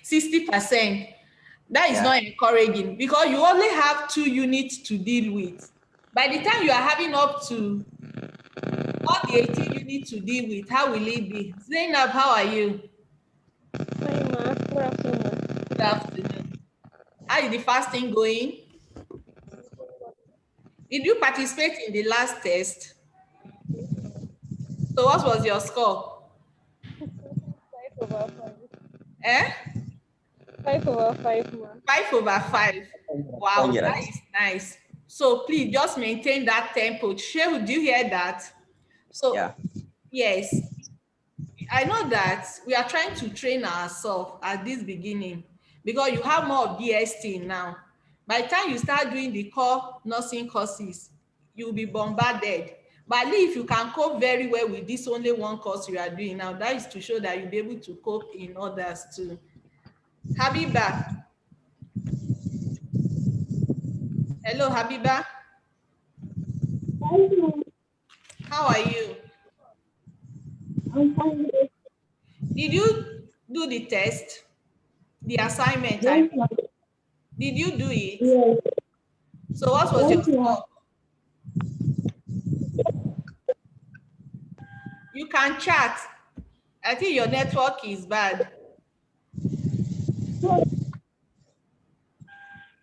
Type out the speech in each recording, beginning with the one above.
60%. That is not encouraging because you only have 2 units to deal with. By the time you are having up to all the 18 you need to deal with, how will it be? Zainab, how are you? Fine, ma. Good afternoon. Good afternoon. How is the fasting going? Did you participate in the last test? So what was your score? 5/5. Eh? 5/5, ma. 5/5. Wow, that is nice. So please just maintain that tempo. Shehu, do you hear that? So Yeah. yes, I know that we are trying to train ourselves at this beginning because you have more of DST now. By the time you start doing the core nursing courses, you'll be bombarded. But at least if you can cope very well with this only one course you are doing now, that is to show that you'll be able to cope in others too. Habiba. Hello, Habiba. How are you? I'm fine. Did you do the test? The assignment, I mean. Did you do it? Yes. So what was your Yes, score? You can chat. I think your network is bad.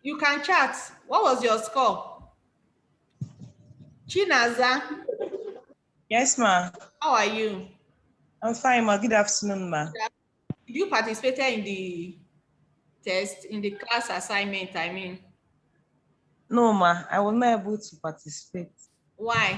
You can chat. What was your score? Chinaza, Yes, ma. how are you? I'm fine, ma. Good afternoon, ma. Did you participate in the test, in the class assignment, I mean? No, ma. I was not able to participate. Why?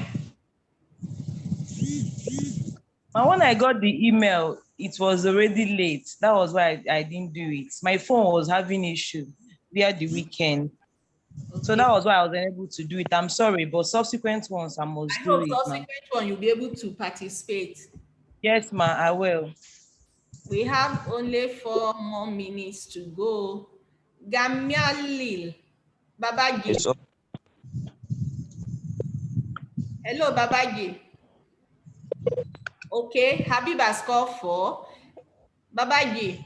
Ma, when I got the email, it was already late. That was why I didn't do it. My phone was having issue via the weekend. Okay. So that was why I was unable to do it. I'm sorry, but subsequent ones, I must I do hope it, ma. subsequent one you'll be able to participate. Yes, ma, I will. We have only 4 more minutes to go. Gamialil, Babagi. It's okay. Hello, Babagi. Okay, Habiba score 4. Babagi,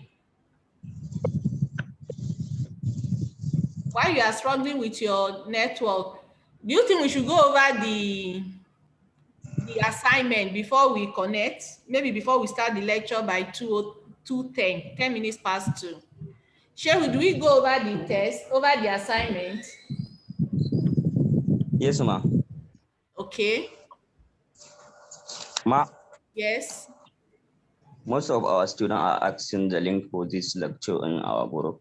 while you are struggling with your network, do you think we should go over the assignment before we connect? Maybe before we start the lecture by 2:10, 10 minutes past 2. Shehu, do we go over the test, over the assignment? Yes, ma. Okay. Ma, Yes. most of our students are asking the link for this lecture in our group.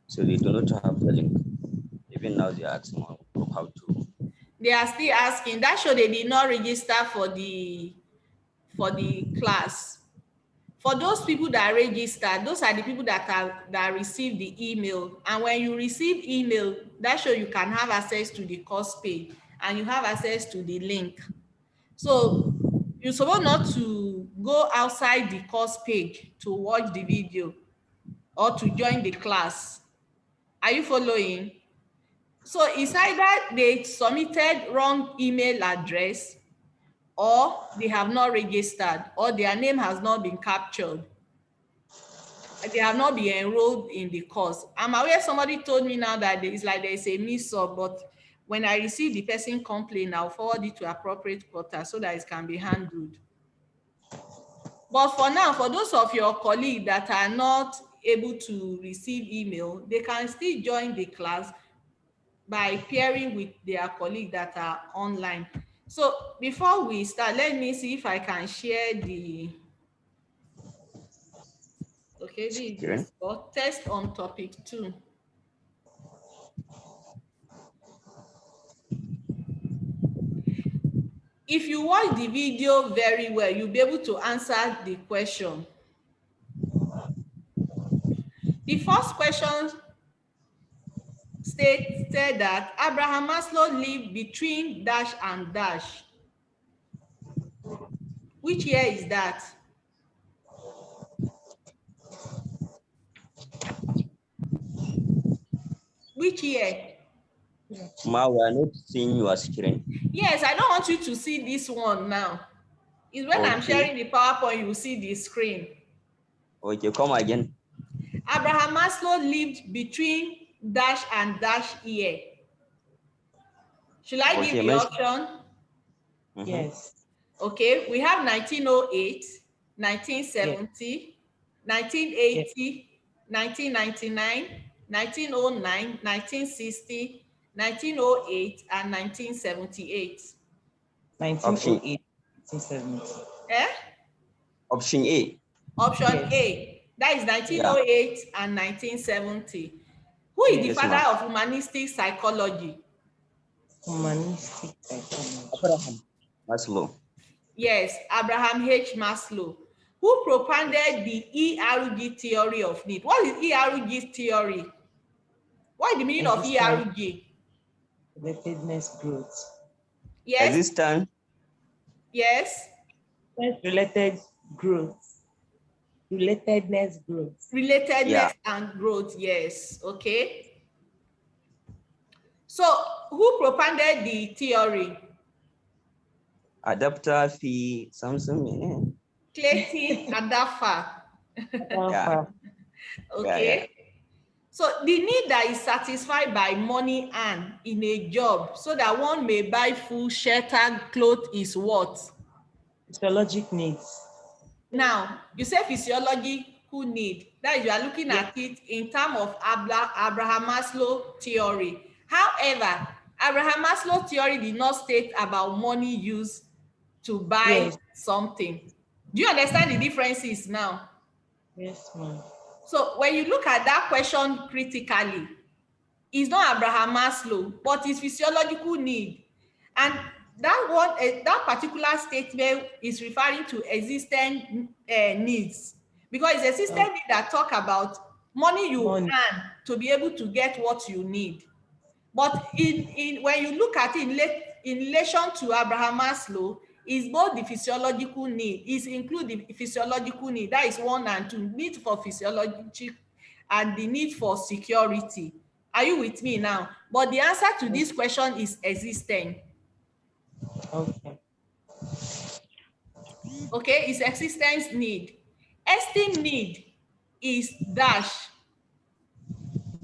So they do not have the link. Even now they are asking our group how to. They are still asking. That show they did not register for the class. For those people that registered, those are the people that received the email. And when you receive email, that show you can have access to the course page and you have access to the link. So you're supposed not to go outside the course page to watch the video or to join the class. Are you following? So it's either they submitted wrong email address or they have not registered or their name has not been captured. They have not been enrolled in the course. I'm aware somebody told me now that it's like there's a mix-up, but when I receive the person complaint, I'll forward it to appropriate quarter so that it can be handled. But for now, for those of your colleagues that are not able to receive email, they can still join the class by pairing with their colleagues that are online. So before we start, let me see if I can share the, okay, this is for test on topic 2. If you watch the video very well, you'll be able to answer the question. The first question stated that Abraham Maslow lived between dash and dash. Which year is that? Which year? Ma, we are not seeing your screen. Yes, I don't want you to see this one now. It's when I'm sharing the PowerPoint, you will see the screen. Okay, come again. Abraham Maslow lived between dash and dash year. Should I give Okay, the mention. option? Yes. Okay, we have 1908, 1970, Yes. 1980, 1999, 1909, 1960, 1908, and 1978. 1908, 1970. Eh? Option A. Option Yes. A, that is Yeah. 1908 and 1970. Who is the Yes. Yes, father ma'am. of humanistic psychology? Humanistic psychology. Abraham Maslow. Yes, Abraham H. Maslow, who Yes. propounded the ERG theory of need. What is ERG theory? What is the meaning of Existence, ERG? relatedness, growth. Yes, Existence. yes, Related growth. Relatedness, growth. Yeah. relatedness and growth. Yes, okay. So, who propounded the theory? Adapter fee something. Clayton Adafa. Yeah. Alpha. Yeah. Yeah. Okay. So the need that is satisfied by money earned in a job so that one may buy food, shelter, clothes is what? Physiologic needs. Now, you say physiological need. That is, you are looking Yes. at it in terms of Abraham Maslow theory. However, Abraham Maslow theory did not state about money used to buy Yes. something. Do you understand the differences now? Yes, ma'am. So when you look at that question critically, it's not Abraham Maslow, but it's physiological need. And that one, that particular statement is referring to existing needs, because it's existing need that talk about money you Money. earn to be able to get what you need. But in when you look at it in relation to Abraham Maslow, is both the physiological need, is include the physiological need, that is one and two, need for physiology and the need for security. Are you with me now? But the answer to this question is existing. Okay. Okay, it's existence need. Esteem need is dash.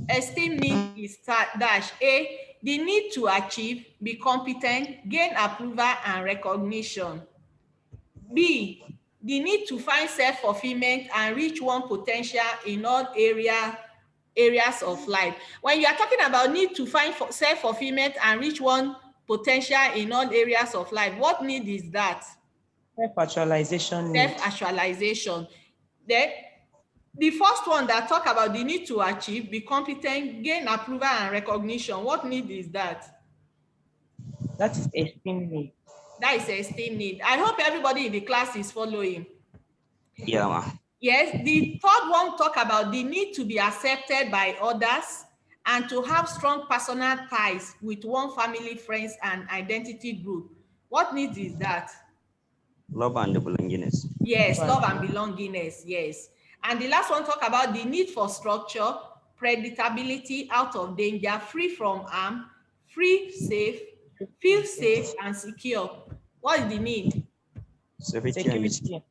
Esteem need is dash. A, the need to achieve, be competent, gain approval and recognition. B, the need to find self-fulfillment and reach one potential in all areas of life. When you are talking about need to find self-fulfillment and reach one potential in all areas of life, what need is that? Self-actualization need. Self-actualization. Then the first one that talk about the need to achieve, be competent, gain approval and recognition, what need is that? That is esteem need. That is esteem need. I hope everybody in the class is following. Yeah, ma'am. Yes, the third one talk about the need to be accepted by others and to have strong personal ties with one family, friends, and identity group. What need is that? Love and belongingness. Yes, love and Right. belongingness, yes. And the last one talk about the need for structure, predictability, out of danger, free from harm, free, safe, feel safe and secure. What is the need? Safety and Security.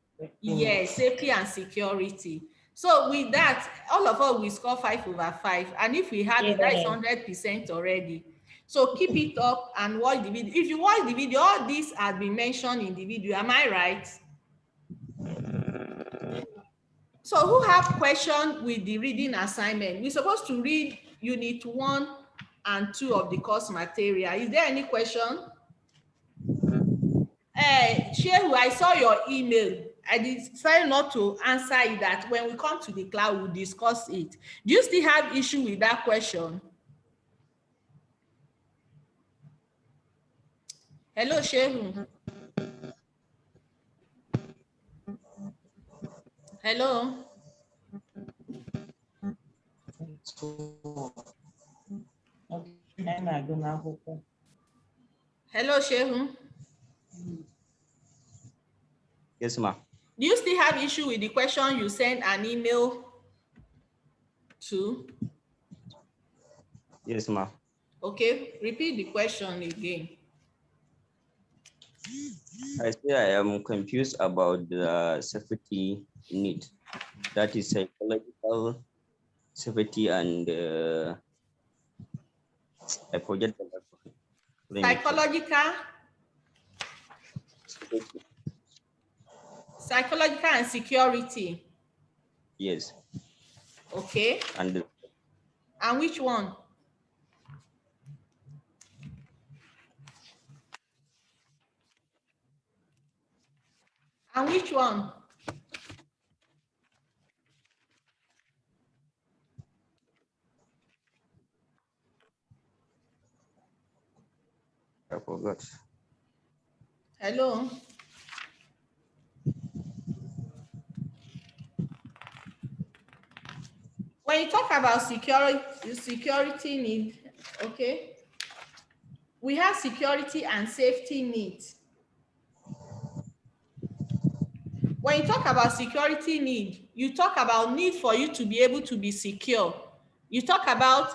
Yes, safety and security. So with that, all of us will score 5/5. And if we have it, that is Yeah. 100% already. So keep it up and watch the video. If you watch the video, all this has been mentioned in the video. Am I right? So who have question with the reading assignment? We're supposed to read unit 1 and 2 of the course material. Is there any question? Shehu, I saw your email. I decided not to answer it, that when we come to the class, we'll discuss it. Do you still have issue with that question? Hello, Shehu. Hello. Hello, Shehu. Yes, ma'am. Do you still have issue with the question you sent an email to? Yes, ma'am. Okay, repeat the question again. I say I am confused about the safety need. That is psychological safety and I forget the word. Psychological, Safety. psychological and security. Yes. Okay. And And which one? And which one? I forgot. Hello. When you talk about security need, okay, we have security and safety needs. When you talk about security need, you talk about need for you to be able to be secure. You talk about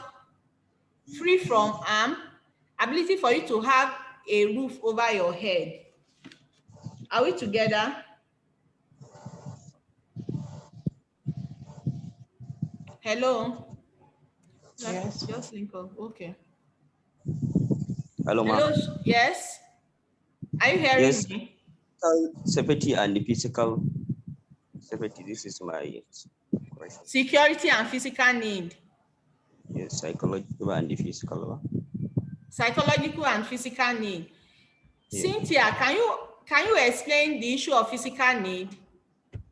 free from harm, ability for you to have a roof over your head. Are we together? Hello? Yes. Just link up. Okay. Hello, Hello? ma'am. Yes? Are you hearing Yes. me? Safety and physical safety. This is my question. Security and physical need. Yes, psychological and physical. Psychological and physical need. Yeah. Cynthia, can you explain the issue of physical need?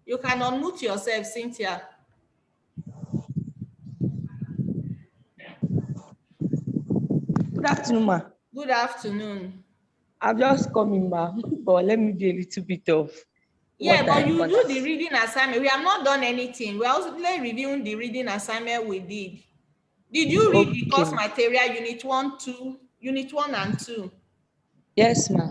You can unmute yourself, Cynthia. Good afternoon, ma. Good afternoon. I'm just coming back, but let me do a little bit of Yeah, what but I you do the understand. reading assignment. We have not done anything. We're also reviewing the reading assignment we did. Did you read the Okay, course ma. material unit 1, 2, unit 1 and 2? Yes, ma.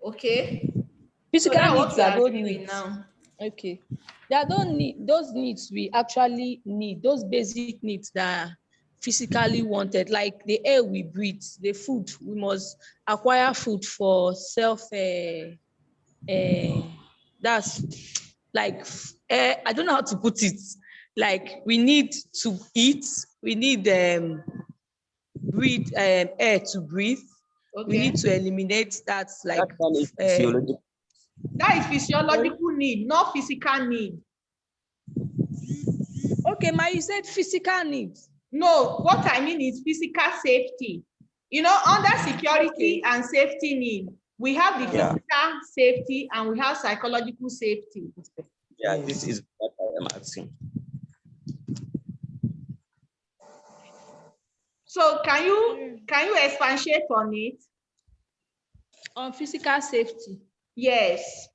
Okay. So Physical that's what needs we are are those doing needs. now. Okay. There don't need those needs we actually need, those basic needs that are physically wanted, like the air we breathe, the food. We must acquire food for that's like I don't know how to put it. Like we need to eat, we need breathe air to breathe. Okay. We need to eliminate that's like That one is physiological. That is physiological need, not physical need. okay, ma, you said physical needs. No, what I mean is physical safety. You know, under security Okay. and safety need, we have the Yeah. physical safety and we have psychological safety. Yeah, this is what I am asking. So can you expatiate on it? On physical safety. Yes.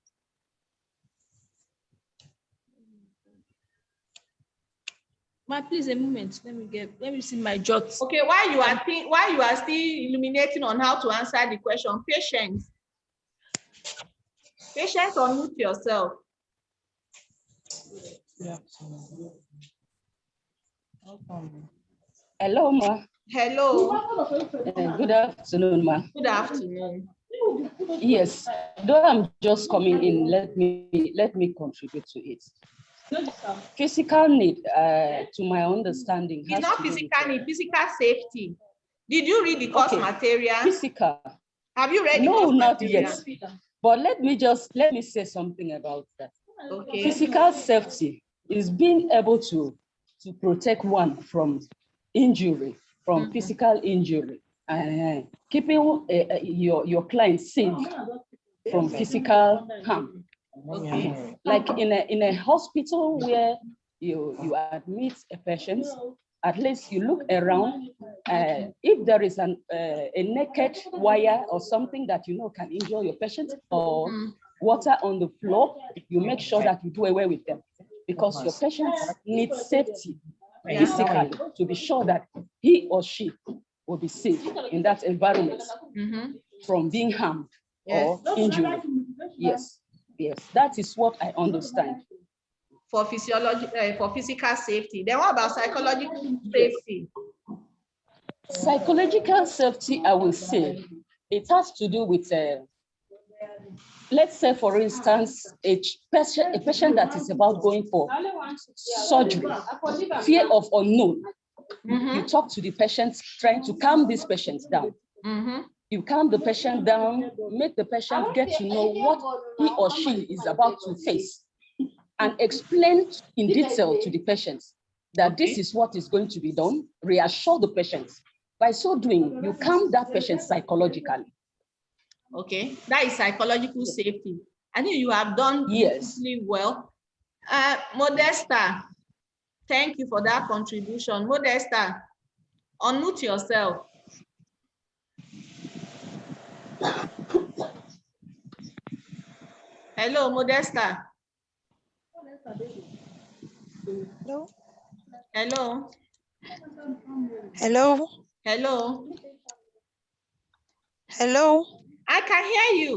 Ma, please a moment. Let me see my jots. Okay, while you are still illuminating on how to answer the question, patience, unmute yourself. Yeah. Hello, ma. Hello. Good afternoon, ma. Good afternoon. Yes, though I'm just coming in, let me contribute to it. Physical need, to my understanding, It's not physical need, physical safety. Did you read the course material? Physical. Have you read the No, course not material? yet. But let me say something about that. Okay. Physical safety is being able to protect one from injury, from physical injury, keeping your client safe from physical harm. Okay. Like in a hospital where you admit a patient, at least you look around. If there is a naked wire or something that you know can injure your patient, or water on the floor, you make sure that you do away with them, because your patients need safety physically to be sure that he or she will be safe in that environment from being harmed or injured. Yes, that is what I understand. For physiology, for physical safety. Then what about psychological safety? Psychological safety, I will say, it has to do with let's say, for instance, a patient that is about going for surgery, fear of unknown. You talk to the patient, trying to calm this patient down. You calm the patient down, make the patient get to know what he or she is about to face, and explain in detail to the patient that this is what is going to be done, reassure the patient. By so doing, you calm that patient psychologically. Okay, that is psychological safety. I think you have done really well. Modesta, thank you for that contribution. Modesta, unmute yourself. Hello, Modesta. Hello. Hello. Hello. Hello. Hello. I can hear you.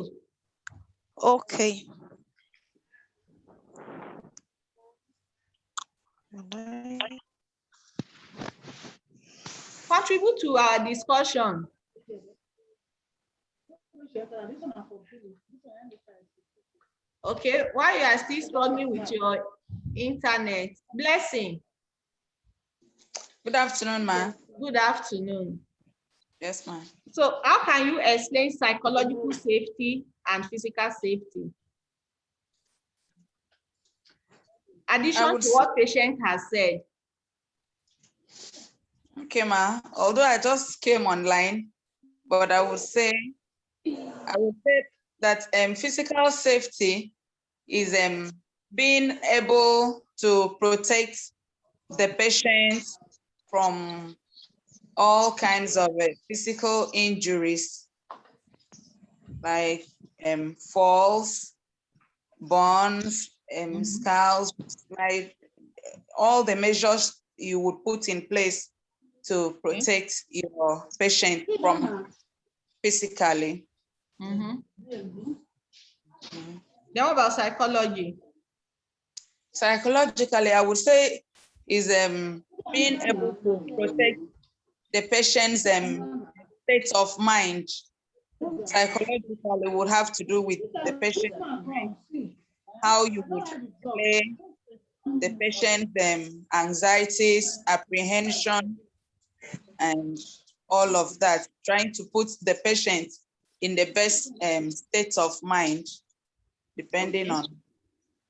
Okay. Contribute to our discussion. Okay, while you are still struggling with your internet, Blessing. Good afternoon, ma. Good afternoon. Yes, ma'am. So how can you explain psychological safety and physical safety? Addition to what patient has said. Okay, ma. Although I just came online, but I would say that physical safety is being able to protect the patient from all kinds of physical injuries, like falls, burns, scars, like all the measures you would put in place to protect your patient from physically. Then what about psychology? Psychologically, I would say is being able to protect the patient's state of mind. Psychologically would have to do with the patient's mind, how you would play the patient's anxieties, apprehension, and all of that, trying to put the patient in the best state of mind, depending on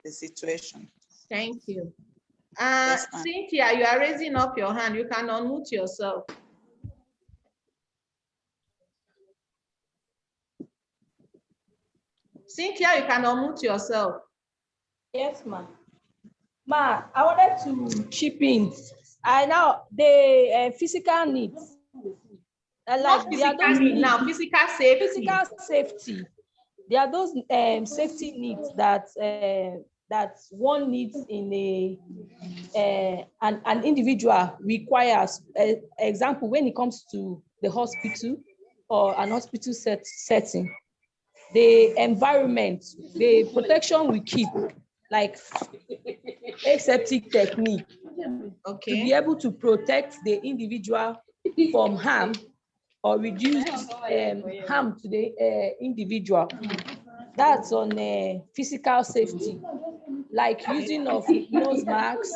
the situation. Thank you. Yes, Cynthia, you are raising up your hand. You can unmute yourself. Cynthia, you can unmute yourself. Yes, ma'am. Ma, I wanted to chip in. I know the physical needs. Like there are those needs now, physical safety. Physical safety. There are those safety needs that that one needs in an individual requires. Example, when it comes to the hospital or an hospital setting, the environment, the protection we keep, like aseptic technique, to be able to protect the individual from harm or reduce harm to the individual. That's on physical safety, like using of nose masks.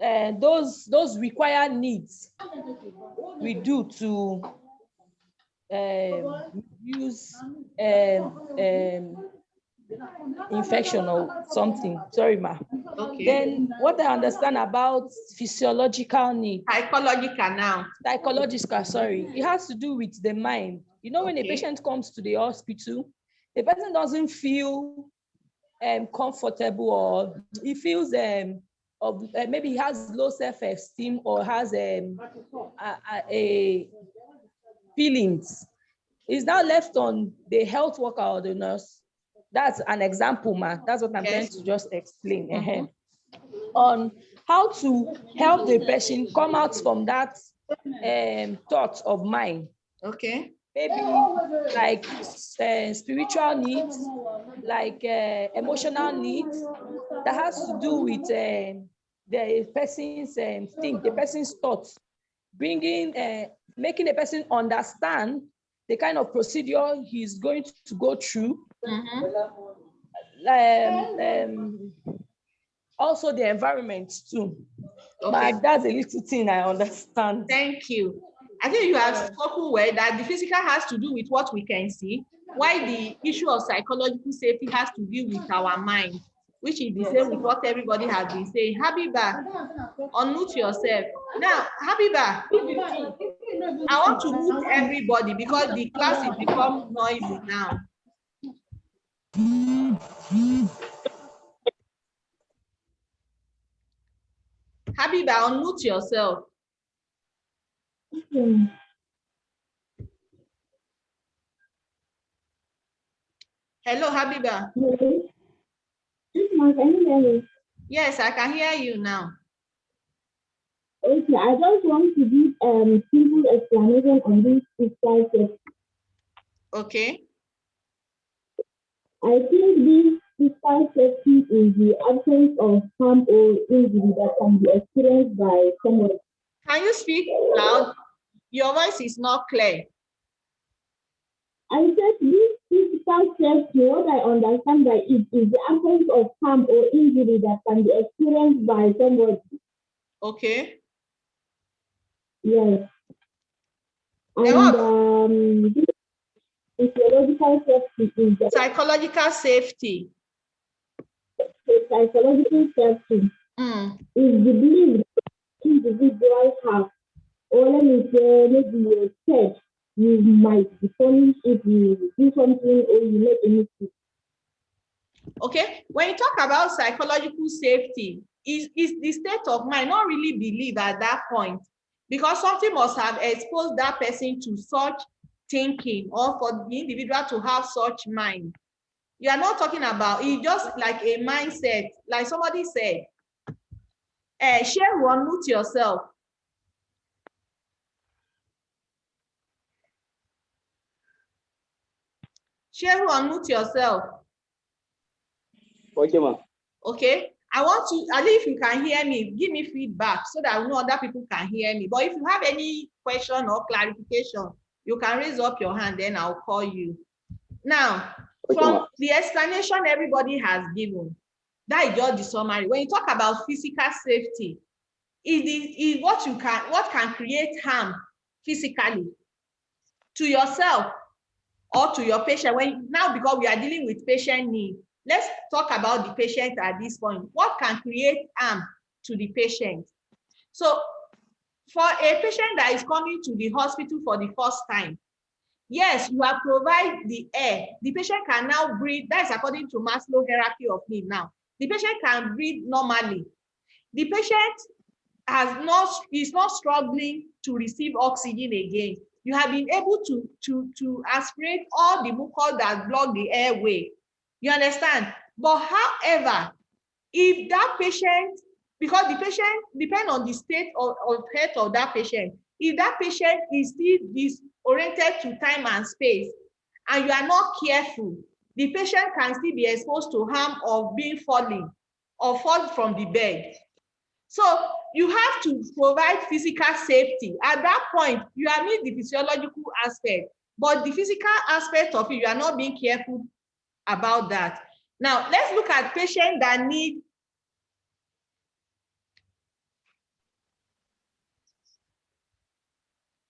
Those required needs we do to use infection or something. Sorry, ma. Okay. Then what I understand about physiological needs. Psychological now. Psychological, sorry. It has to do with the mind. You know, when a patient comes to the hospital, the person doesn't feel comfortable, or he feels maybe he has low self-esteem or has a feelings. It's now left on the health worker or the nurse. That's an example, ma. That's what I'm trying to just explain. On how to help the patient come out from that thought of mine. Okay. Maybe like spiritual needs, like emotional needs that has to do with the person's thing, the person's thoughts, bringing, making the person understand the kind of procedure he's going to go through Also the environment too. Okay. But that's a little thing I understand. Thank you. I think you have spoken well that the physical has to do with what we can see, while the issue of psychological safety has to do with our mind, which is the same with what everybody has been saying. Habiba, unmute yourself. Now, Habiba, I want to mute everybody because the class has become noisy now. Habiba, unmute yourself. Hello, Habiba. Yes, I can hear you now. Okay, I just want to give simple explanation on this physical safety. Okay. I think this physical safety is the absence of harm or injury that can be experienced by someone. Can you speak loud? Your voice is not clear. I said this physical safety, what I understand by it is the absence of harm or injury that can be experienced by somebody. Okay. Yes. And this physiological safety is the psychological safety. Psychological safety is the belief that individuals have, or let me say, maybe you're scared you might be punished if you do something or you make a mistake. Okay, when you talk about psychological safety, is the state of mind not really believe at that point, because something must have exposed that person to such thinking, or for the individual to have such mind. You are not talking about it, just like a mindset, like somebody said. Share one, mute yourself. Share one, mute yourself. Okay, ma'am. Okay, I want to, at least if you can hear me, give me feedback so that I know other people can hear me. But if you have any question or clarification, you can raise up your hand, then I'll call you. Now, Okay, from the explanation everybody has given, that is just the summary. When you talk about physical safety, is what can create harm physically to yourself or to your patient. Now, because we are dealing with patient need, let's talk about the patient at this point. What can create harm to the patient? So for a patient that is coming to the hospital for the first time, yes, you have provided the air. The patient can now breathe. That is according to Maslow hierarchy of need now. The patient can breathe normally. The patient is not struggling to receive oxygen again. You have been able to aspirate all the mucus that block the airway. You understand? But however, if that patient, because the patient depends on the state of health of that patient, if that patient is still disoriented to time and space, and you are not careful, the patient can still be exposed to harm of being falling or fall from the bed. So you have to provide physical safety. At that point, you are meeting the physiological aspect, but the physical aspect of it, you are not being careful about that. Now, let's look at patients that need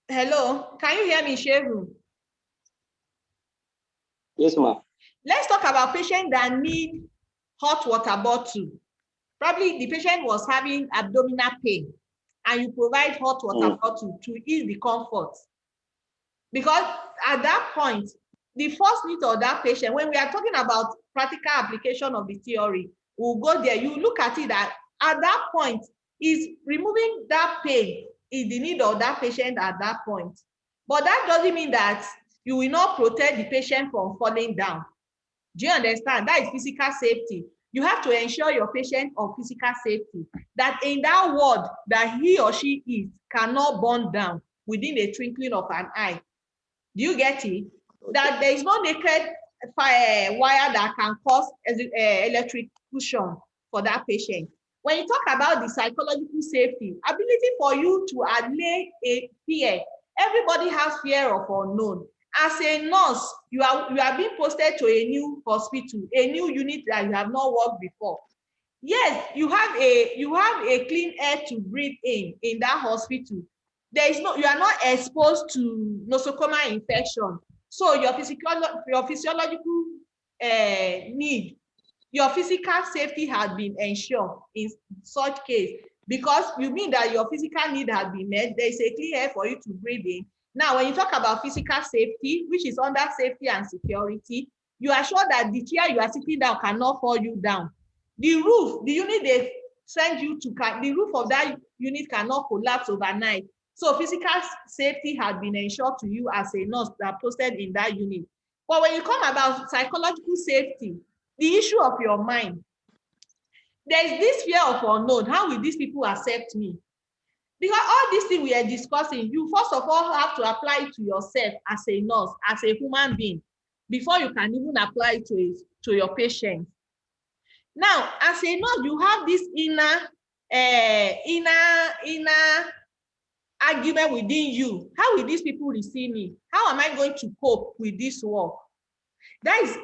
hello, can you hear me, Shehu? Yes, ma'am. Let's talk about patients that need hot water bottle. Probably the patient was having abdominal pain, and you provide hot water bottle to ease the comfort. Because at that point, the first need of that patient, when we are talking about practical application of the theory, we'll go there. You look at it that at that point, is removing that pain is the need of that patient at that point. But that doesn't mean that you will not protect the patient from falling down. Do you understand? That is physical safety. You have to ensure your patient of physical safety, that in that ward that he or she is cannot burn down within a twinkling of an eye. Do you get it? That there is no naked wire that can cause electrocution for that patient. When you talk about the psychological safety, ability for you to allay a fear, everybody has fear of unknown. As a nurse, you are being posted to a new hospital, a new unit that you have not worked before. Yes, you have a clean air to breathe in that hospital. You are not exposed to nosocomial infection. So your physiological need, your physical safety has been ensured in such case, because you mean that your physical need has been met. There is a clean air for you to breathe in. Now, when you talk about physical safety, which is under safety and security, you are sure that the chair you are sitting down cannot fall you down. The roof, the unit they send you to, the roof of that unit cannot collapse overnight. So physical safety has been ensured to you as a nurse that posted in that unit. But when you come about psychological safety, the issue of your mind, there is this fear of unknown. How will these people accept me? Because all these things we are discussing, you first of all have to apply it to yourself as a nurse, as a human being, before you can even apply it to your patient. Now, as a nurse, you have this inner argument within you. How will these people receive me? How am I going to cope with this work? That is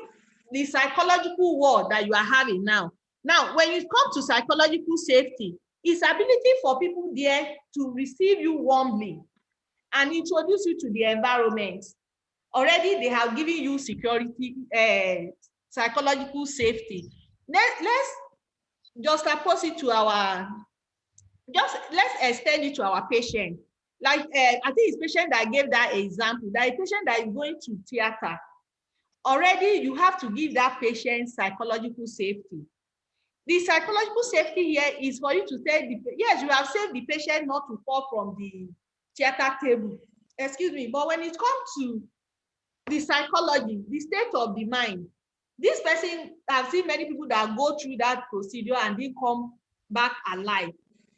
the psychological war that you are having now. Now, when it comes to psychological safety, it's ability for people there to receive you warmly and introduce you to the environment. Already, they have given you security, psychological safety. Let's just oppose it to let's extend it to our patient. Like, I think it's patient that gave that example, that a patient that is going to theater. Already, you have to give that patient psychological safety. The psychological safety here is for you to say, yes, you have saved the patient not to fall from the theater table. Excuse me, but when it comes to the psychology, the state of the mind, this person, I've seen many people that go through that procedure and then come back alive.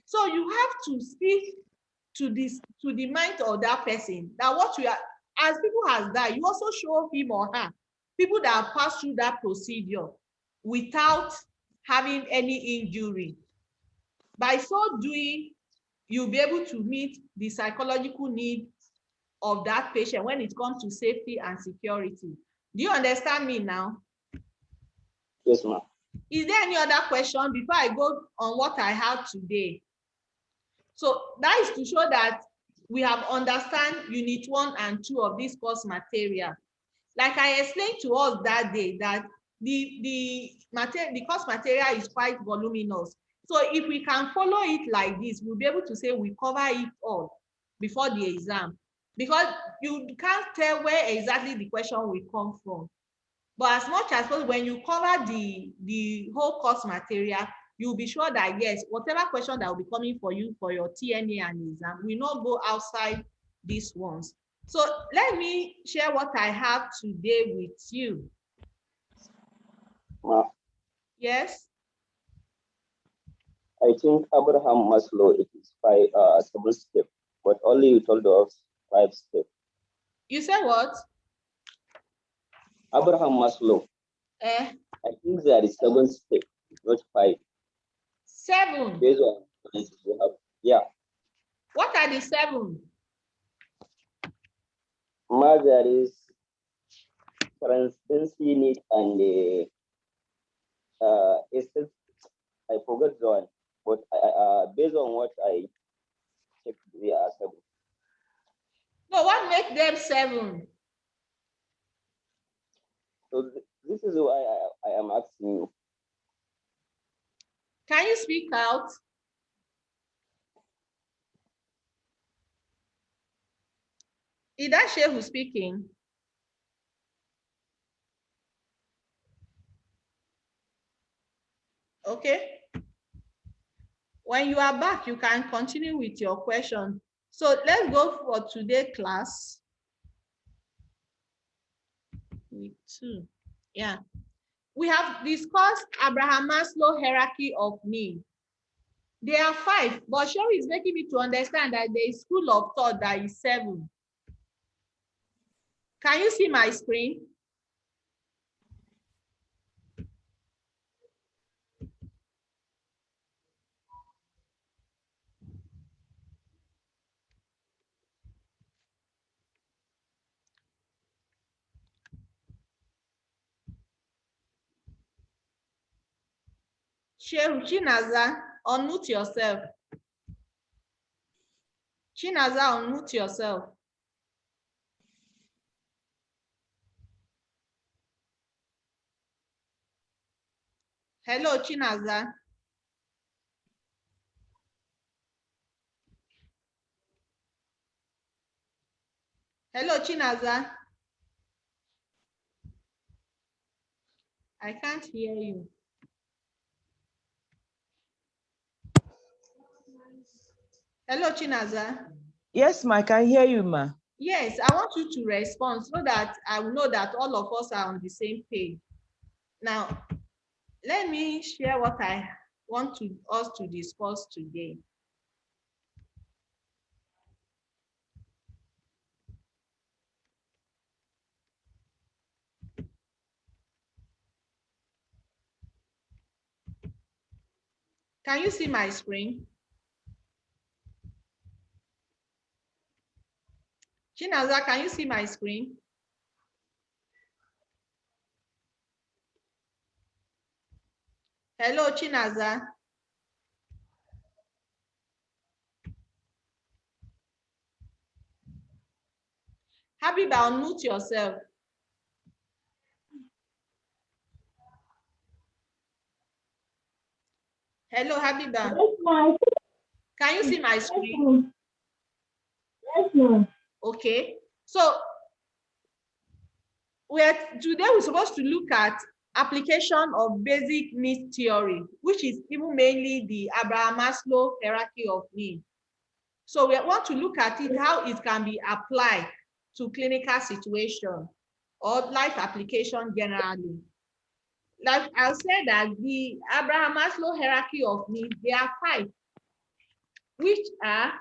So you have to speak to the mind of that person, that what you are, as people has died, you also show him or her people that have passed through that procedure without having any injury. By so doing, you'll be able to meet the psychological needs of that patient when it comes to safety and security. Do you understand me now? Yes, ma'am. Is there any other question before I go on what I have today? So that is to show that we have understand unit 1 and 2 of this course material. Like I explained to us that day, that the course material is quite voluminous. So if we can follow it like this, we'll be able to say we cover it all before the exam, because you can't tell where exactly the question will come from. But as much as possible, when you cover the whole course material, you'll be sure that yes, whatever question that will be coming for you for your TNA and exam will not go outside these ones. So let me share what I have today with you. Yes? I think Abraham Maslow, it is 7 steps, but only you told us 5 steps. You said what? Abraham Maslow. I think there is 7 steps, not 5. 7. Based on you have, yeah. What are the 7? There is transparency need and I forgot the one, but based on what I checked, they are 7. No, what makes them 7? So this is why I am asking you. Can you speak out? Is that Shehu speaking? Okay. When you are back, you can continue with your question. So let's go for today's class. Week 2. Yeah. We have discussed Abraham Maslow hierarchy of need. There are 5, but Sherry is making me to understand that there is school of thought that is 7. Can you see my screen? Chinaza, unmute yourself. Chinaza, unmute yourself. Hello, Chinaza. Hello, Chinaza. I can't hear you. Hello, Chinaza. Yes, ma, I can hear you, ma. Yes, I want you to respond so that I will know that all of us are on the same page. Now, let me share what I want us to discuss today. Can you see my screen? Chinaza, can you see my screen? Hello, Chinaza. Habiba, unmute yourself. Hello, Habiba. Yes, ma'am. Can you see my screen? Yes, ma'am. Okay. So today we're supposed to look at application of basic needs theory, which is even mainly the Abraham Maslow hierarchy of needs. So we want to look at it, how it can be applied to clinical situation or life application generally. Like I'll say that the Abraham Maslow hierarchy of needs, there are 5, which are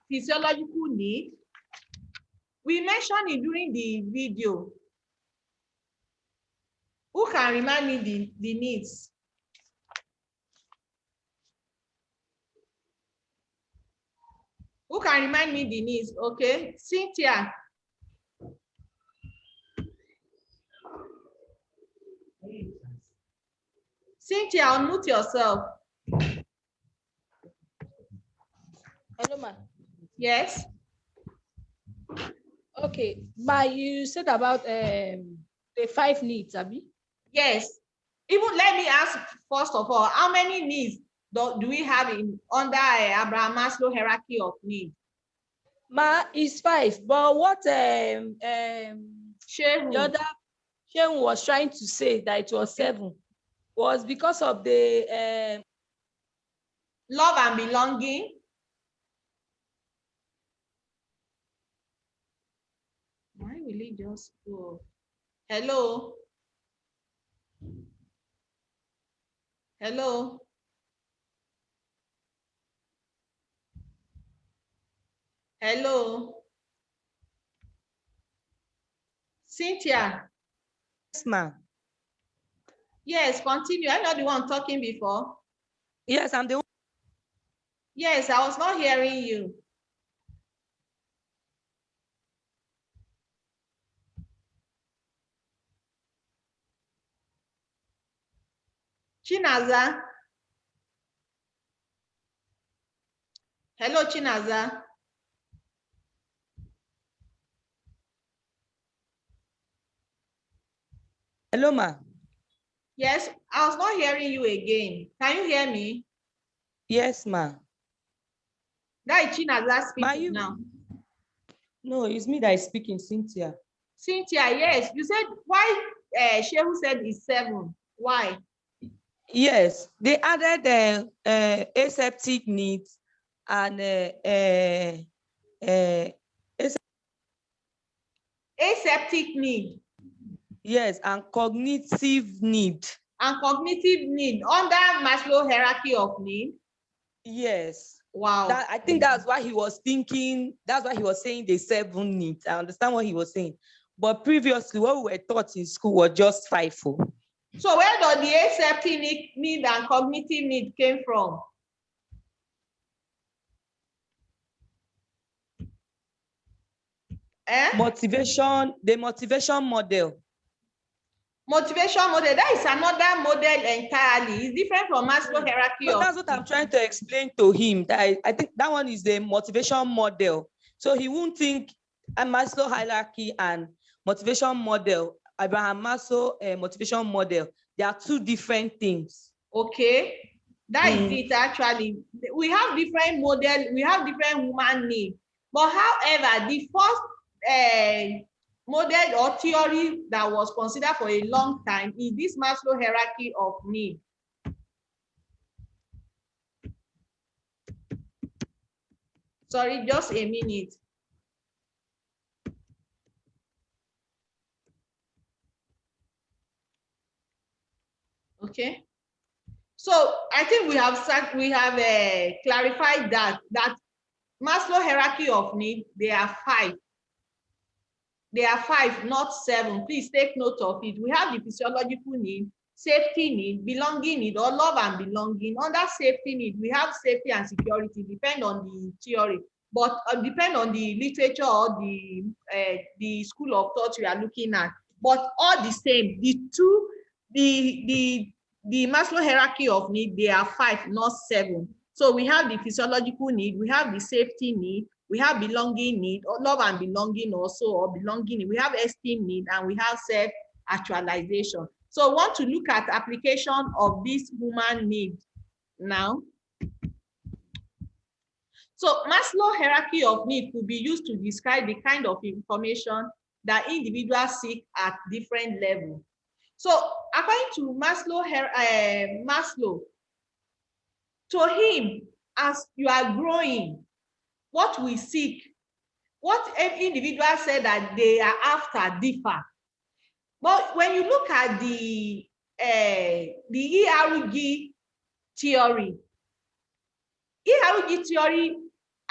physiological needs. We mentioned it during the video. Who can remind me the needs? Who can remind me the needs? Okay, Cynthia. Cynthia, unmute yourself. Hello, ma. Yes. Okay, you said about the 5 needs, Abi? Yes. Even let me ask first of all, how many needs do we have under Abraham Maslow hierarchy of needs? Ma, is 5, but what the other Shehu was trying to say that it was 7 was because of the love and belonging. Why will it just go? Hello. Hello. Hello. Cynthia. Yes, ma. Yes, continue. I'm not the one talking before. Yes, I'm the one. Yes, I was not hearing you. Chinaza. Hello, Chinaza. Hello, ma. Yes, I was not hearing you again. Can you hear me? Yes, ma. That is Chinaza speaking now. No, it's me that is speaking, Cynthia. Cynthia, yes. You said why Shehu said it's 7. Why? Yes, they added aseptic needs and Aseptic need. Yes, and cognitive need. And cognitive need under Maslow hierarchy of need. Yes. Wow. I think that's why he was thinking, that's why he was saying the 7 needs. I understand what he was saying. But previously, what we were taught in school was just 5. So where does the aseptic need and cognitive need came from? Motivation, the motivation model. Motivation model, that is another model entirely. It's different from Maslow hierarchy. So that's what I'm trying to explain to him. That I think that one is the motivation model. So he won't think a Maslow hierarchy and motivation model, Abraham Maslow motivation model, they are two different things. Okay, that is it actually. We have different model, we have different human needs. But however, the first model or theory that was considered for a long time is this Maslow hierarchy of need. Sorry, just a minute. Okay. So I think we have clarified that Maslow hierarchy of need, there are 5. There are 5, not 7. Please take note of it. We have the physiological need, safety need, belonging need, or love and belonging. Under safety need, we have safety and security, depend on the theory, but depend on the literature or the school of thought we are looking at. But all the same, the Maslow hierarchy of need, they are 5, not 7. So we have the physiological need, we have the safety need, we have belonging need, or love and belonging also, or belonging need. We have esteem need, and we have self-actualization. So we want to look at application of this human need now. So Maslow hierarchy of need could be used to describe the kind of information that individuals seek at different levels. So according to Maslow, to him, as you are growing, what we seek, what individuals say that they are after differ. But when you look at the ERG theory, ERG theory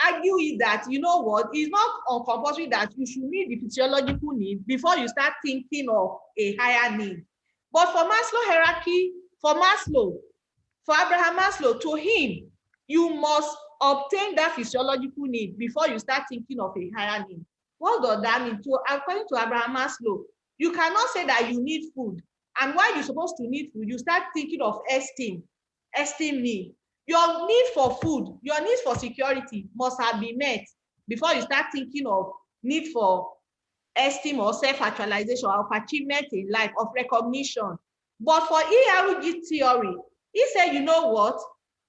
argue that, you know what, it's not compulsory that you should meet the physiological need before you start thinking of a higher need. But for Maslow hierarchy, for Abraham Maslow, to him, you must obtain that physiological need before you start thinking of a higher need. What does that mean? So according to Abraham Maslow, you cannot say that you need food, and while you're supposed to need food, you start thinking of esteem need. Your need for food, your needs for security must have been met before you start thinking of need for esteem or self-actualization, of achievement in life, of recognition. But for ERG theory, he said, you know what,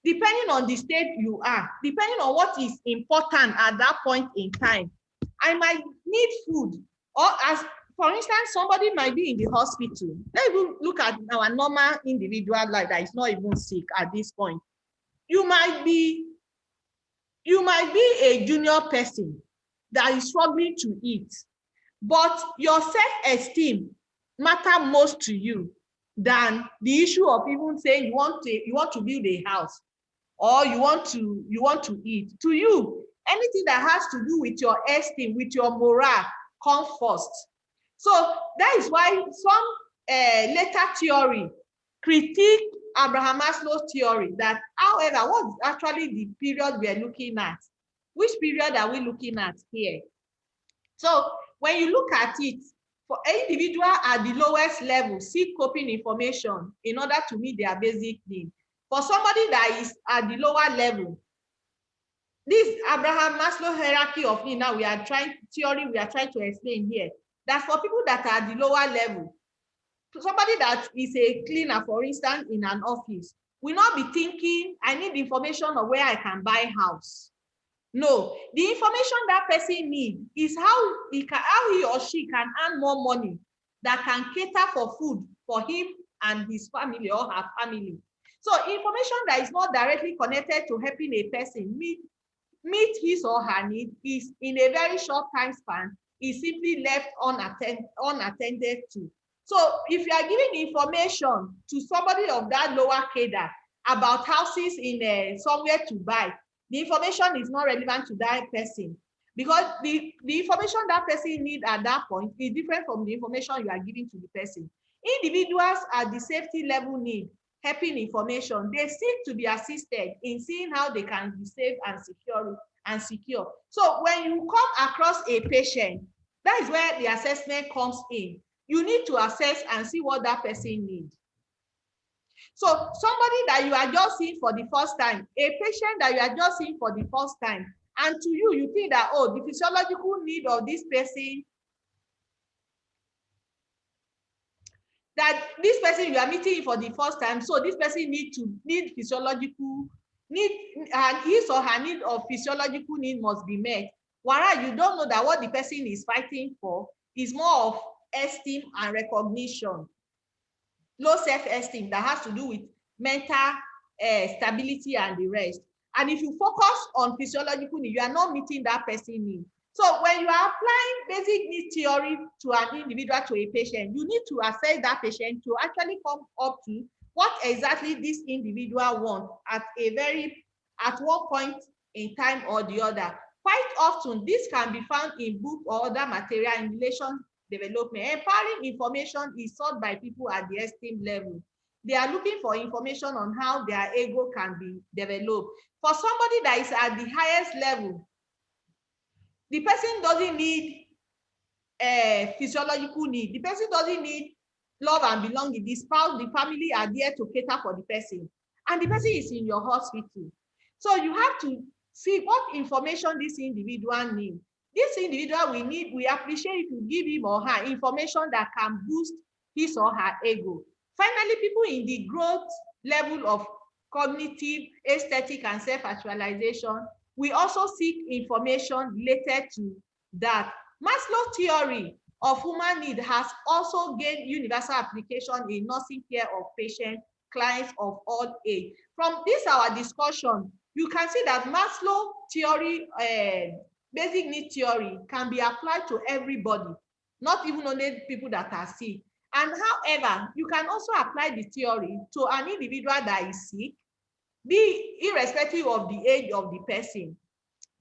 depending on the state you are, depending on what is important at that point in time, I might need food. Or as, for instance, somebody might be in the hospital. Let's look at our normal individual life that is not even sick at this point. You might be a junior person that is struggling to eat, but your self-esteem matter most to you than the issue of even saying you want to build a house, or you want to eat. To you, anything that has to do with your esteem, with your morale, come first. So that is why some later theory critique Abraham Maslow's theory that, however, what is actually the period we are looking at? Which period are we looking at here? So when you look at it, for individual at the lowest level, seek coping information in order to meet their basic needs. For somebody that is at the lower level, this Abraham Maslow hierarchy of need, now we are trying to explain here, that for people that are at the lower level, somebody that is a cleaner, for instance, in an office, will not be thinking, I need information of where I can buy house. No, the information that person needs is how he or she can earn more money that can cater for food for him and his family or her family. So information that is not directly connected to helping a person meet his or her need is, in a very short time span, is simply left unattended to. So if you are giving information to somebody of that lower cadre about houses in somewhere to buy, the information is not relevant to that person, because the information that person needs at that point is different from the information you are giving to the person. Individuals at the safety level need helping information. They seek to be assisted in seeing how they can be safe and secure. So when you come across a patient, that is where the assessment comes in. you need to assess and see what that person needs. So somebody that you are just seeing for the first time, a patient that you are just seeing for the first time, and to you, you think that, oh, the physiological need of this person, that this person you are meeting for the first time, so this person need physiological need, and his or her need of physiological need must be met. Whereas you don't know that what the person is fighting for is more of esteem and recognition, low self-esteem that has to do with mental stability and the rest. And if you focus on physiological need, you are not meeting that person need. So when you are applying basic need theory to an individual, to a patient, you need to assess that patient to actually come up to what exactly this individual wants at one point in time or the other. Quite often, this can be found in book or other material in relation development. Empowering information is sought by people at the esteem level. They are looking for information on how their ego can be developed. For somebody that is at the highest level, the person doesn't need physiological need. The person doesn't need love and belonging. The spouse, the family are there to cater for the person. And the person is in your hospital. So you have to see what information this individual needs. This individual we appreciate if you give him or her information that can boost his or her ego. Finally, people in the growth level of cognitive, aesthetic, and self-actualization, we also seek information related to that. Maslow theory of human need has also gained universal application in nursing care of patients, clients of all age. From this our discussion, you can see that Maslow theory, basic need theory, can be applied to everybody, not even only people that are sick. And however, you can also apply the theory to an individual that is sick, be irrespective of the age of the person.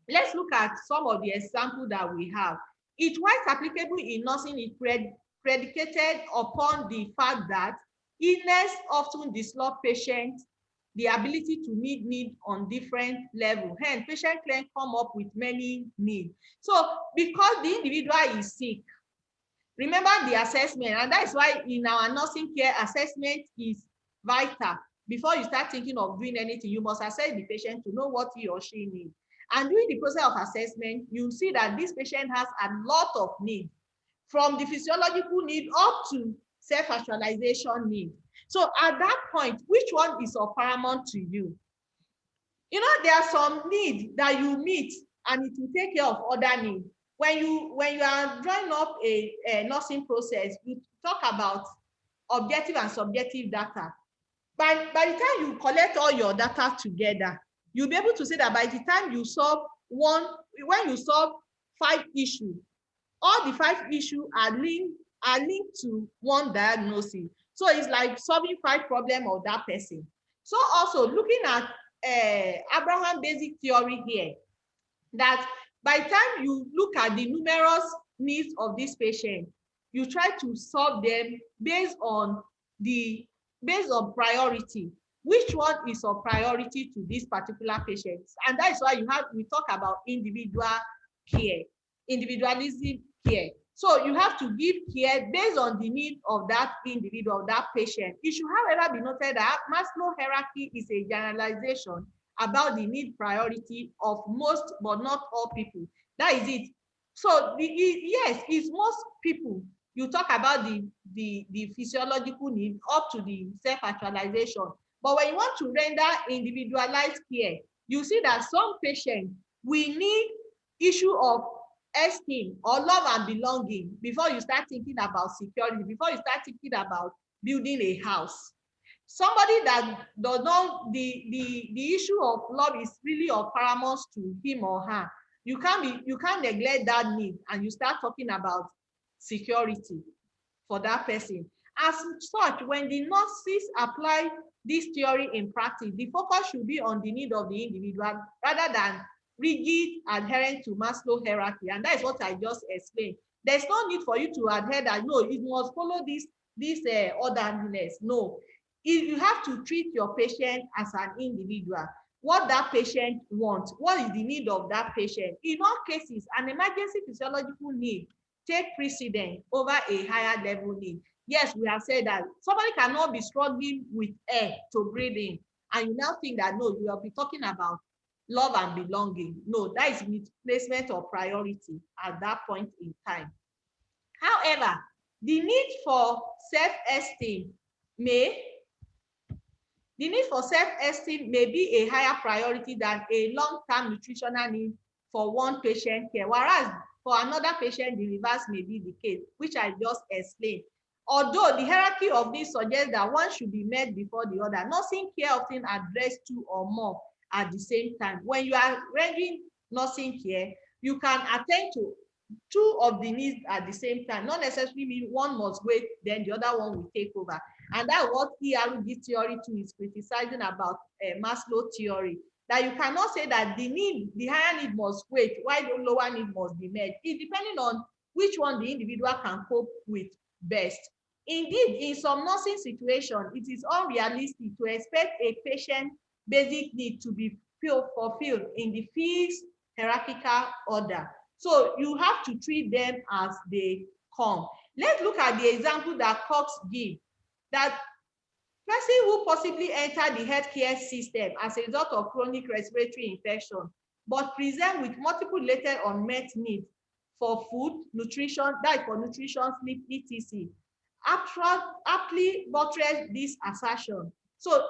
Let's look at some of the examples that we have. It was applicable in nursing, it predicated upon the fact that illness often disrupt patients the ability to meet needs on different levels. Hence, patient can come up with many needs. So because the individual is sick, remember the assessment, and that is why in our nursing care, assessment is vital. Before you start thinking of doing anything, you must assess the patient to know what he or she needs. And during the process of assessment, you see that this patient has a lot of needs, from the physiological need up to self-actualization need. So at that point, which one is of paramount to you? You know, there are some needs that you meet and it will take care of other needs. When you are drawing up a nursing process, you talk about objective and subjective data. By the time you collect all your data together, you'll be able to say that by the time you solve when you solve 5 issues, all the 5 issues are linked to one diagnosis. So it's like solving 5 problems of that person. So also looking at Abraham basic theory here, that by the time you look at the numerous needs of this patient, you try to solve them based on priority. Which one is of priority to this particular patient? And that is why we talk about individual care, individualism care. So you have to give care based on the need of that individual, that patient. It should, however, be noted that Maslow hierarchy is a generalization about the need priority of most, but not all people. That is it. So yes, it's most people. You talk about the physiological need up to the self-actualization. But when you want to render individualized care, you see that some patients, we need issue of esteem or love and belonging before you start thinking about security, before you start thinking about building a house. Somebody that does not, the issue of love is really of paramount to him or her. You can't neglect that need and you start talking about security for that person. As such, when the nurses apply this theory in practice, the focus should be on the need of the individual rather than rigid adherence to Maslow hierarchy. And that is what I just explained. There's no need for you to adhere that, no, it must follow this orderliness. No, you have to treat your patient as an individual. What that patient wants, what is the need of that patient. In all cases, an emergency physiological need take precedence over a higher level need. Yes, we have said that somebody cannot be struggling with air to breathe in, and you now think that, no, you will be talking about love and belonging. No, that is misplacement of priority at that point in time. However, the need for self-esteem may be a higher priority than a long-term nutritional need for one patient care, whereas for another patient, the reverse may be the case, which I just explained. Although the hierarchy of this suggests that one should be met before the other, nursing care often addresses two or more at the same time. When you are rendering nursing care, you can attend to two of the needs at the same time, not necessarily mean one must wait, then the other one will take over. And that's what ERG theory 2 is criticizing about Maslow theory, that you cannot say that the higher need must wait while the lower need must be met. It's depending on which one the individual can cope with best. Indeed, in some nursing situations, it is unrealistic to expect a patient's basic need to be fulfilled in the fixed hierarchical order. So you have to treat them as they come. Let's look at the example that Cox gives, that person who possibly entered the healthcare system as a result of chronic respiratory infection, but present with multiple related unmet needs for food, nutrition, that for nutrition, sleep, etc. Aptly buttress this assertion. So,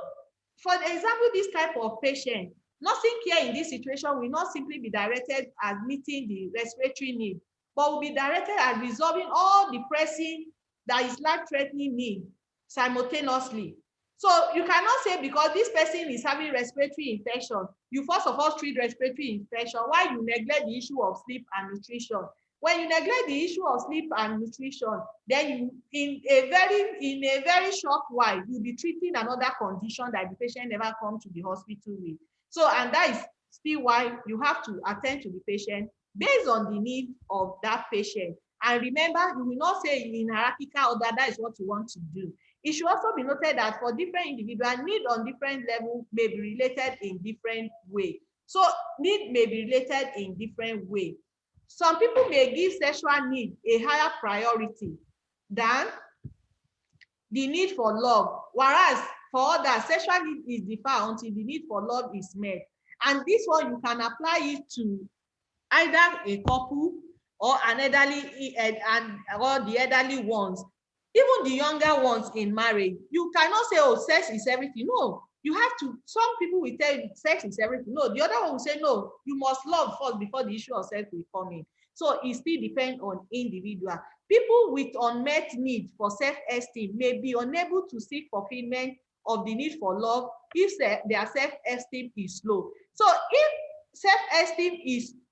for example, this type of patient, nursing care in this situation will not simply be directed at meeting the respiratory need, but will be directed at resolving all the pressing, that is life-threatening need simultaneously. So you cannot say because this person is having respiratory infection, you first of all treat respiratory infection while you neglect the issue of sleep and nutrition. When you neglect the issue of sleep and nutrition, then you, in a very short while, you'll be treating another condition that the patient never come to the hospital with. So, and that is still why you have to attend to the patient based on the need of that patient. And remember, you will not say in hierarchical order that is what you want to do. It should also be noted that for different individuals, need on different levels may be related in different ways. So need may be related in different ways. Some people may give sexual need a higher priority than the need for love, whereas for others, sexual need is deferred until the need for love is met. And this one, you can apply it to either a couple or an elderly or the elderly ones, even the younger ones in marriage. You cannot say, oh, sex is everything. No, you have to, some people will tell you sex is everything. No, the other one will say, no, you must love first before the issue of sex will come in. So it still depends on individual. People with unmet need for self-esteem may be unable to seek fulfillment of the need for love if their self-esteem is low. So if self-esteem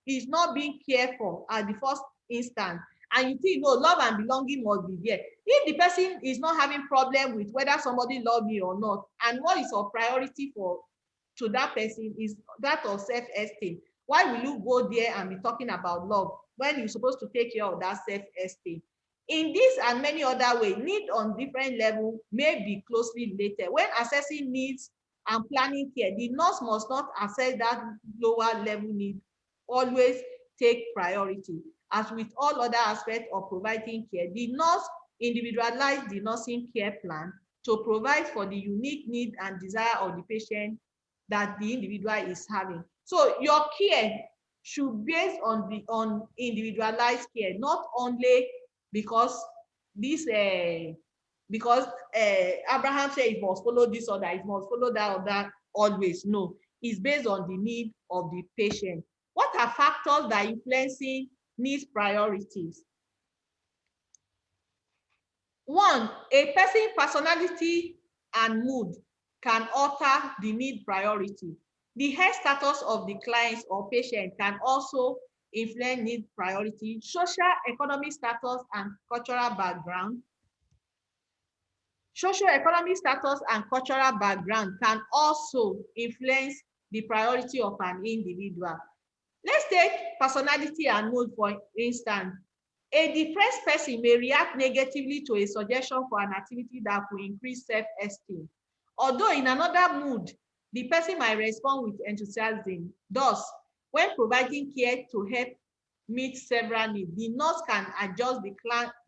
is not being cared for at the first instance, and you think, no, love and belonging must be there. If the person is not having problem with whether somebody loves me or not, and what is our priority to that person is that of self-esteem, why will you go there and be talking about love when you're supposed to take care of that self-esteem? In this and many other ways, need on different levels may be closely related. When assessing needs and planning care, the nurse must not assess that lower level need, always take priority. As with all other aspects of providing care, the nurse individualizes the nursing care plan to provide for the unique need and desire of the patient that the individual is having. So your care should be based on individualized care, not only because this Abraham said it must follow this or that, it must follow that or that always. No, it's based on the need of the patient. What are factors that are influencing needs priorities? One, a person's personality and mood can alter the need priority. The health status of the clients or patient can also influence need priority. Social economic status and cultural background. Socio-economic status and cultural background can also influence the priority of an individual. Let's take personality and mood for instance. A depressed person may react negatively to a suggestion for an activity that will increase self-esteem. Although in another mood, the person might respond with enthusiasm. Thus, when providing care to help meet several needs. The nurse can adjust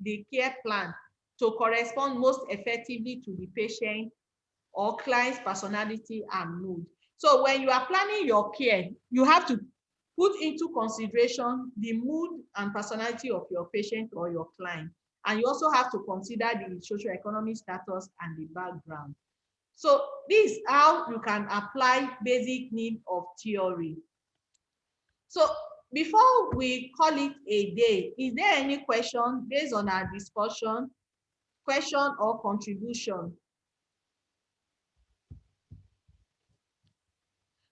the care plan to correspond most effectively to the patient or client's personality and mood. So when you are planning your care, you have to put into consideration the mood and personality of your patient or your client. And you also have to consider the socioeconomic status and the background. So this is how you can apply basic need of theory. So before we call it a day, is there any question based on our discussion, question or contribution?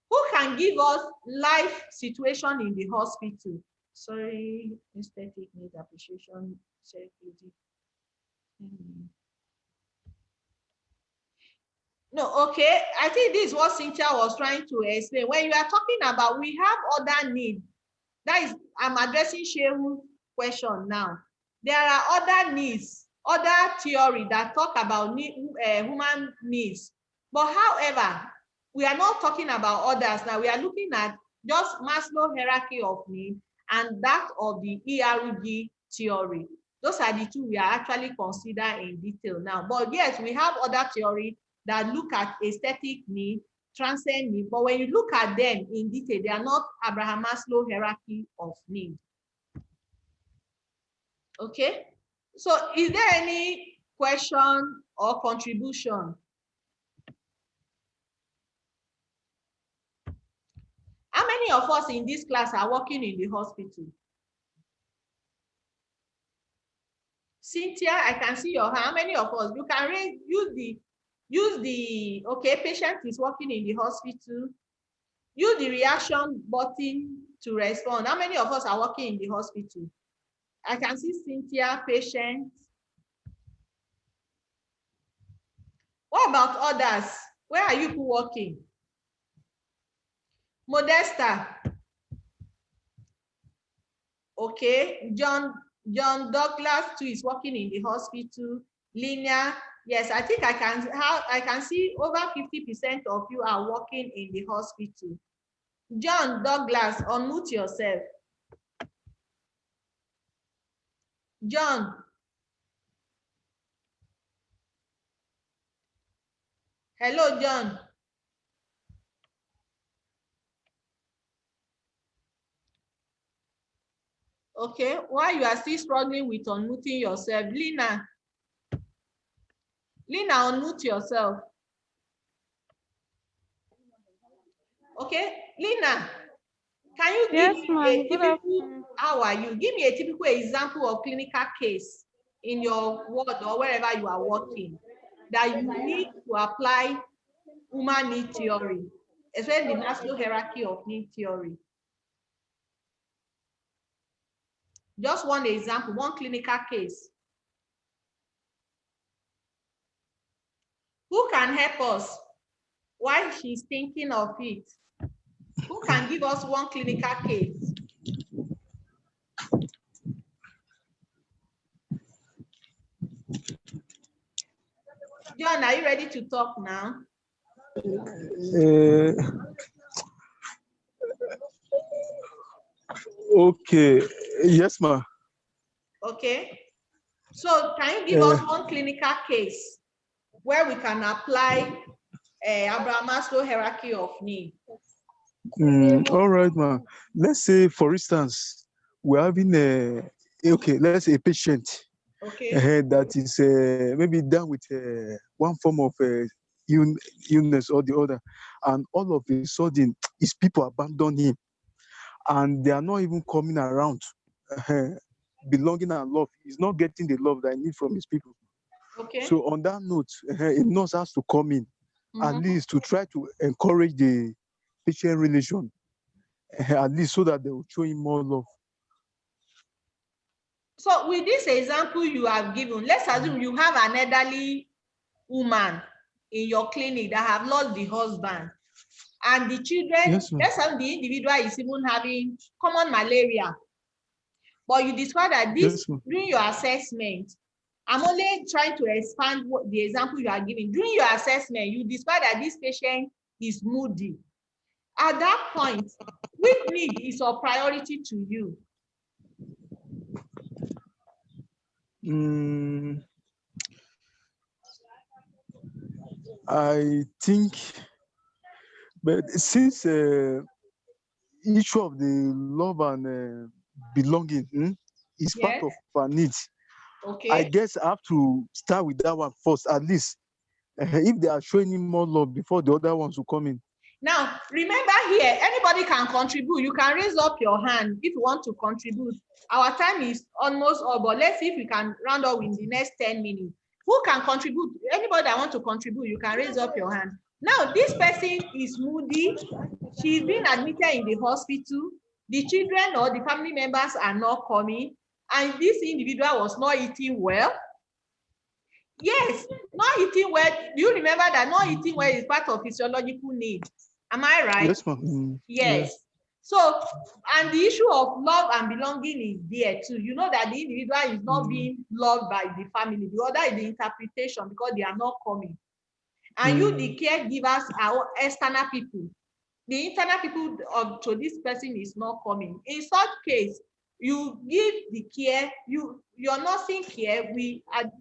Who can give us life situation in the hospital? Sorry, aesthetic need appreciation, self-critic. No, okay. I think this is what Cynthia was trying to explain. When you are talking about we have other needs, that is, I'm addressing Sheu's question now. There are other needs, other theory that talk about human needs. But however, we are not talking about others now. We are looking at just Maslow hierarchy of needs and that of the ERG theory. Those are the two we are actually considering in detail now. But yes, we have other theory that look at aesthetic need, transcend need, but when you look at them in detail, they are not Abraham Maslow hierarchy of need. Okay, so is there any question or contribution? How many of us in this class are working in the hospital? Cynthia, I can see your hand. How many of us? You can use the okay, patient is working in the hospital. Use the reaction button to respond. How many of us are working in the hospital? I can see Cynthia, patient. What about others? Where are you working? Modesta. Okay, John Douglas too is working in the hospital. Linear, yes, I think I can see over 50% of you are working in the hospital. John Douglas, unmute yourself. John. Hello, John. Okay, while you are still struggling with unmuting yourself, Lina, unmute yourself. Okay, Lina, can you give me a typical, how are you? Give me a typical example of clinical case in your ward or wherever you are working that you need to apply human need theory, especially the Maslow hierarchy of need theory. Just one example, one clinical case. Who can help us while she's thinking of it? Who can give us one clinical case? John, are you ready to talk now? Okay. Yes, ma. Okay. So can you give us one clinical case where we can apply Abraham Maslow hierarchy of need? All right, ma. Let's say, for instance, we're having let's say a patient that is maybe down with one form of illness or the other, and all of a sudden, his people abandon him, and they are not even coming around. Belonging and love, he's not getting the love that I need from his people. Okay. So on that note, a nurse has to come in, at least to try to encourage the patient relation, at least so that they will show him more love. So with this example you have given, let's assume you have an elderly woman in your clinic that have lost the husband, and the children, let's assume the individual is even having common malaria. But you discover that this, during your assessment, I'm only trying to expand the example you are giving. During your assessment, you discover that this patient is moody. At that point, which need is of priority to you? Mm, I think, but since issue of the love and belonging is part Yes. of our needs, I Okay. guess I have to start with that one first, at least. If they are showing him more love before the other ones will come in. Now, remember here, anybody can contribute. You can raise up your hand if you want to contribute. Our time is almost up, but let's see if we can round up in the next 10 minutes. Who can contribute? Anybody that want to contribute, you can raise up your hand. Now, this person is moody. She's been admitted in the hospital. The children or the family members are not coming. And this individual was not eating well. Yes, not eating well. Do you remember that not eating well is part of physiological need? Am I right? Yes, ma'am. Yes. Yeah. So, and the issue of love and belonging is there too. You know that the individual is not being loved by the family. The other is the interpretation because they are not coming. And you, the caregivers, are external people. The internal people to this person is not coming. In such case, you give the care, your nursing care,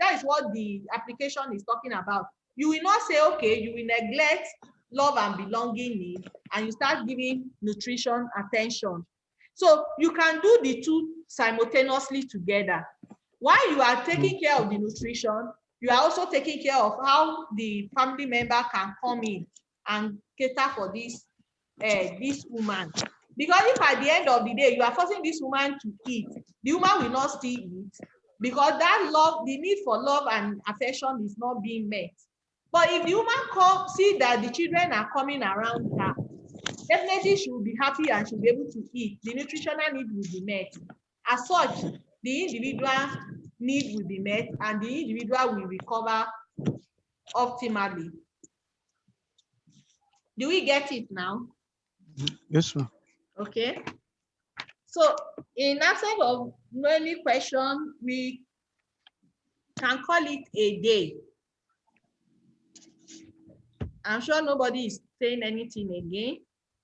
that is what the application is talking about. You will not say, okay, you will neglect love and belonging need, and you start giving nutrition attention. So you can do the two simultaneously together. While you are taking care of the nutrition, you are also taking care of how the family member can come in and cater for this woman. Because if at the end of the day you are forcing this woman to eat, the woman will not still eat because that love, the need for love and affection is not being met. But if the woman see that the children are coming around her, definitely she will be happy and she'll be able to eat. The nutritional need will be met. As such, the individual need will be met and the individual will recover optimally. Do we get it now? Yes, ma'am. Okay. So in absence of any question, we can call it a day. I'm sure nobody is saying anything again.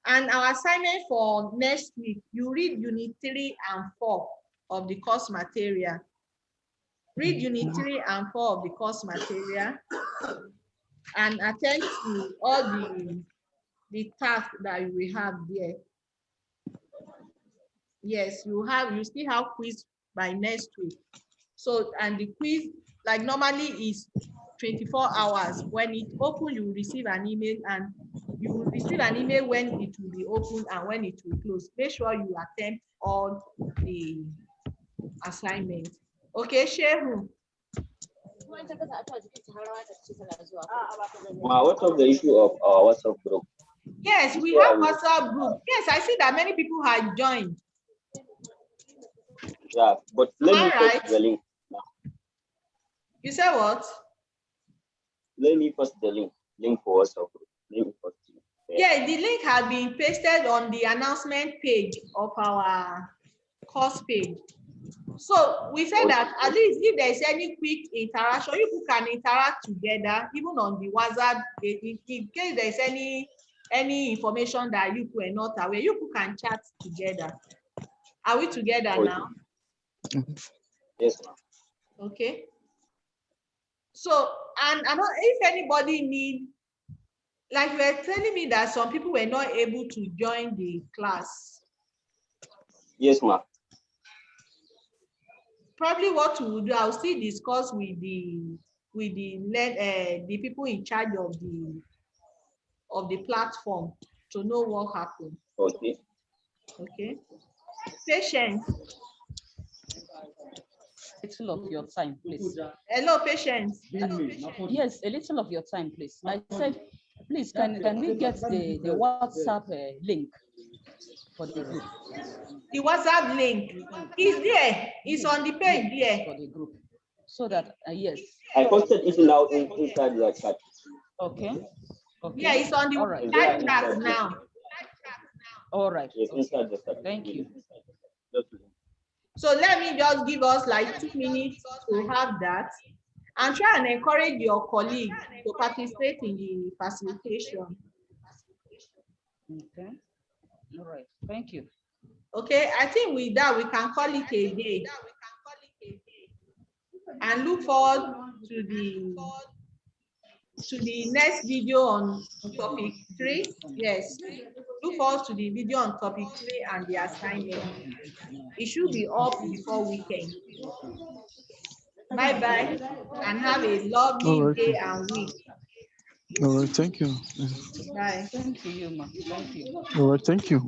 And our assignment for next week, you read Unit 3 and 4 of the course material. Read Unit 3 and 4 of the course material and attend to all the tasks that you will have there. Yes, you still have quiz by next week. So, and the quiz, like normally is 24 hours. When it open, you will receive an email and you will receive an email when it will be open and when it will close. Make sure you attempt all the assignments. Okay, Shehu. What of the issue of our WhatsApp group? Yes, we have WhatsApp group. Yes, I see that many people have joined. Yeah, but let me post the link now. You said what? Let me post the link for WhatsApp group. Let me post it. Yeah, the link has been pasted on the announcement page of our course page. So we said that at least if there is any quick interaction, you can interact together, even on the WhatsApp, in case there is any information that you were not aware, you can chat together. Are we together now? Yes, ma'am. Okay. So, and if anybody need, like you were telling me that some people were not able to join the class. Yes, ma'am. Probably what we will do, I'll still discuss with the people in charge of the platform to know what happened. Okay. Okay. Patience. A little of your time, please. Hello, Patience. Yes, a little of your time, please. I said, please, can we get the WhatsApp link for the group? The WhatsApp link is there. It's on the page there. For the group. So that, yes. I posted it now inside the chat. Okay. Okay. Yeah, it's on the chat now. All right. Yes, inside the chat. Thank you. So let me just give us like 2 minutes to have that and try and encourage your colleague to participate in the facilitation. Okay. All right. Thank you. Okay, I think with that we can call it a day. And look forward to the next video on topic 3. Yes, look forward to the video on topic 3 and the assignment. It should be up before weekend. Bye bye and have a lovely day and week. All right, thank you. Bye. Thank you, Ma. Thank you. All right, thank you.